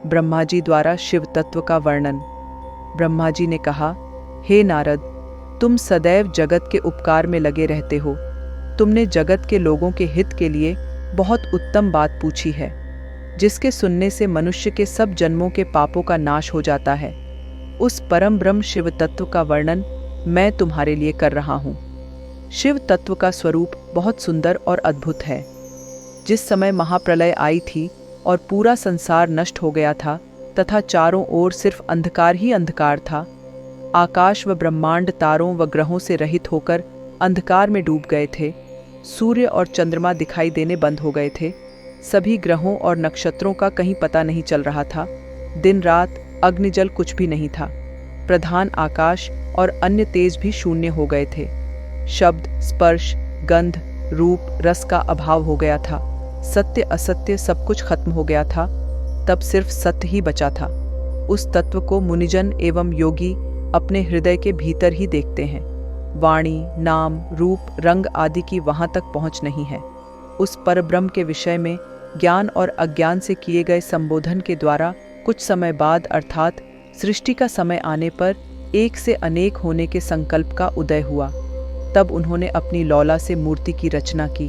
ब्रह्मा जी द्वारा शिव तत्व का वर्णन। ब्रह्मा जी ने कहा, हे नारद, तुम सदैव जगत के उपकार में लगे रहते हो। तुमने जगत के लोगों के हित के लिए बहुत उत्तम बात पूछी है, जिसके सुनने से मनुष्य के सब जन्मों के पापों का नाश हो जाता है। उस परम ब्रह्म शिव तत्व का वर्णन मैं तुम्हारे लिए कर रहा हूँ। शिव तत्व का स्वरूप बहुत सुंदर और अद्भुत है। जिस समय महाप्रलय आई थी और पूरा संसार नष्ट हो गया था तथा चारों ओर सिर्फ अंधकार ही अंधकार था, आकाश व ब्रह्मांड तारों व ग्रहों से रहित होकर अंधकार में डूब गए थे। सूर्य और चंद्रमा दिखाई देने बंद हो गए थे। सभी ग्रहों और नक्षत्रों का कहीं पता नहीं चल रहा था। दिन रात अग्निजल कुछ भी नहीं था। प्रधान आकाश और अन्य तेज भी शून्य हो गए थे। शब्द, स्पर्श, गंध, रूप, रस का अभाव हो गया था। सत्य असत्य सब कुछ खत्म हो गया था। तब सिर्फ सत्य ही बचा था। उस तत्व को मुनिजन एवं योगी अपने हृदय के भीतर ही देखते हैं। वाणी, नाम, रूप, रंग आदि की वहां तक पहुंच नहीं है। उस परब्रह्म के विषय में ज्ञान और अज्ञान से किए गए संबोधन के द्वारा कुछ समय बाद अर्थात सृष्टि का समय आने पर एक से अनेक होने के संकल्प का उदय हुआ। तब उन्होंने अपनी लौला से मूर्ति की रचना की।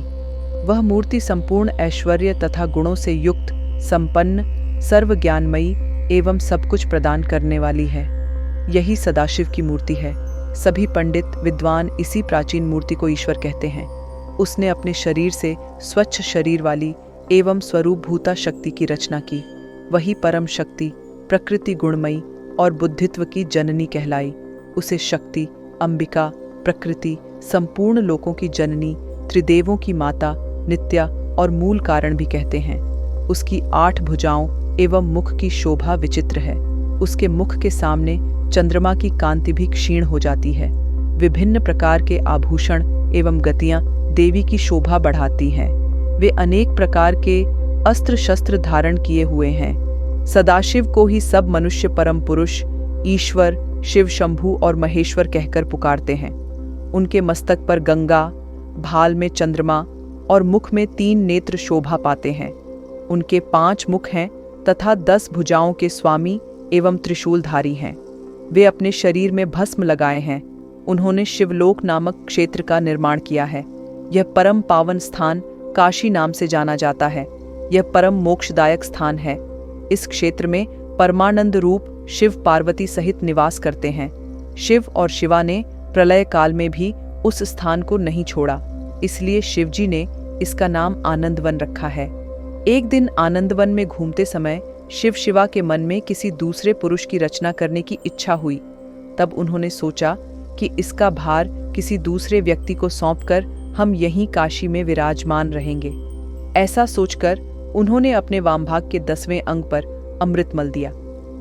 वह मूर्ति संपूर्ण ऐश्वर्य तथा गुणों से युक्त, संपन्न, सर्वज्ञानमयी एवं सब कुछ प्रदान करने वाली है। यही सदाशिव की मूर्ति है। सभी पंडित विद्वान इसी प्राचीन मूर्ति को ईश्वर कहते हैं। उसने अपने शरीर से स्वच्छ शरीर वाली एवं स्वरूप भूता शक्ति की रचना की। वही परम शक्ति प्रकृति गुणमयी और बुद्धित्व की जननी कहलाई। उसे शक्ति, अंबिका, प्रकृति, संपूर्ण लोकों की जननी, त्रिदेवों की माता, नित्या और मूल कारण भी कहते हैं। उसकी 8 भुजाओं एवं मुख की शोभा विचित्र है। उसके मुख के सामने चंद्रमा की कांति भी क्षीण हो जाती है। विभिन्न प्रकार के आभूषण एवं गतियां देवी की शोभा बढ़ाती हैं। वे अनेक प्रकार के अस्त्र शस्त्र धारण किए हुए हैं। सदाशिव को ही सब मनुष्य परम पुरुष, ईश्वर, शिव शंभु और महेश्वर कहकर पुकारते हैं। उनके मस्तक पर गंगा, भाल में चंद्रमा और मुख में 3 नेत्र शोभा पाते हैं। उनके 5 मुख हैं तथा 10 भुजाओं के स्वामी एवं त्रिशूलधारी हैं। वे अपने शरीर में भस्म लगाए हैं। उन्होंने शिवलोक नामक क्षेत्र का निर्माण किया है। यह परम पावन स्थान काशी नाम से जाना जाता है। यह परम मोक्षदायक स्थान है। इस क्षेत्र में परमानंद रूप शिव पार्वती सहित निवास करते हैं। शिव और शिवा ने प्रलय काल में भी उस स्थान को नहीं छोड़ा, इसलिए शिवजी ने इसका नाम आनंदवन रखा है। एक दिन आनंदवन में घूमते समय शिव शिवा के मन में किसी दूसरे पुरुष की रचना करने की इच्छा हुई। तब उन्होंने सोचा कि इसका भार किसी दूसरे व्यक्ति को सौंपकर हम यहीं काशी में विराजमान रहेंगे। ऐसा सोचकर उन्होंने अपने वामभाग के 10वें अंग पर अमृत मल दिया,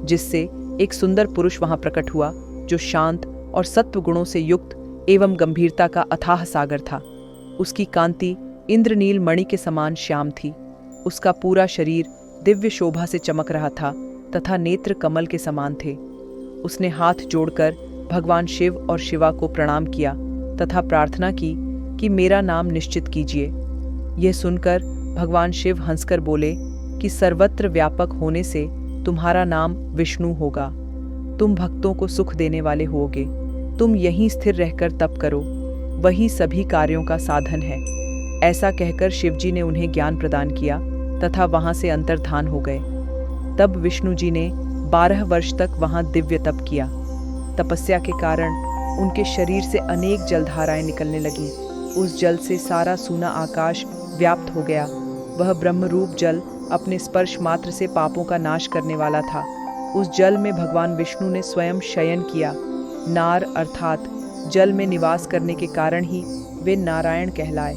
जिससे एक सुंदर पुरुष वहां प्रकट हुआ, जो शांत और सत्व गुणों से युक्त एवं गंभीरता का अथाह सागर था। उसकी कांति इंद्रनील मणि के समान श्याम थी। उसका पूरा शरीर दिव्य शोभा से चमक रहा था तथा नेत्र कमल के समान थे। उसने हाथ जोड़कर भगवान शिव और शिवा को प्रणाम किया तथा प्रार्थना की कि मेरा नाम निश्चित कीजिए। यह सुनकर भगवान शिव हंसकर बोले कि सर्वत्र व्यापक होने से तुम्हारा नाम विष्णु होगा। तुम भक्तों को सुख देने वाले होगे। तुम यहीं स्थिर रहकर तप करो, वही सभी कार्यों का साधन है। ऐसा कहकर शिवजी ने उन्हें ज्ञान प्रदान किया तथा वहां से अंतर्धान हो गए। तब विष्णु जी ने 12 वर्ष तक वहां दिव्य तप किया। तपस्या के कारण उनके शरीर से अनेक जलधाराएं निकलने लगीं। उस जल से सारा सूना आकाश व्याप्त हो गया। वह ब्रह्मरूप जल अपने स्पर्श मात्र से पापों का नाश करने वाला था। उस जल में भगवान विष्णु ने स्वयं शयन किया। नार अर्थात जल में निवास करने के कारण ही वे नारायण कहलाए।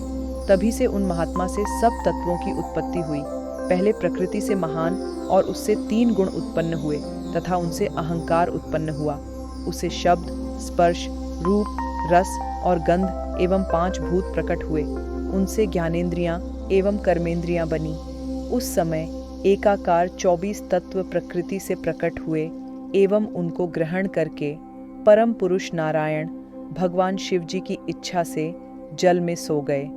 तभी से उन महात्मा से सब तत्वों की उत्पत्ति हुई। पहले प्रकृति से महान और उससे 3 गुण उत्पन्न हुए तथा उनसे अहंकार उत्पन्न हुआ। उसे शब्द, स्पर्श, रूप, रस और गंध एवं 5 भूत प्रकट हुए। उनसे ज्ञानेंद्रियां एवं कर्मेंद्रियां बनी। उस समय एकाकार 24 तत्व प्रकृति से प्रकट हुए एवं उनको ग्रहण करके परम पुरुष नारायण भगवान शिव जी की इच्छा से जल में सो गए।